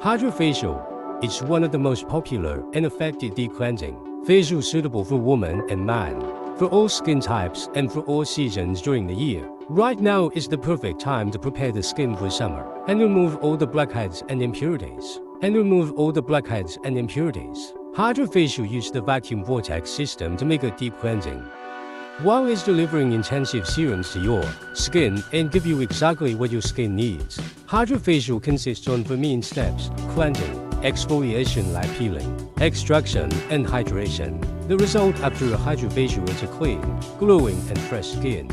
Hydra-Facial. It's one of the most popular and effective deep cleansing facial suitable for women and men, for all skin types and for all seasons during the year. Right now is the perfect time to prepare the skin for summer and remove all the blackheads and impurities. Hydra-Facial uses the Vacuum Vortex System to make a deep cleansing, while it's delivering intensive serums to your skin and give you exactly what your skin needs. Hydra-Facial consists on 4 main steps: cleansing, exfoliation-light peeling, extraction, and hydration. The result after a Hydra-Facial is a clean, glowing, and fresh skin.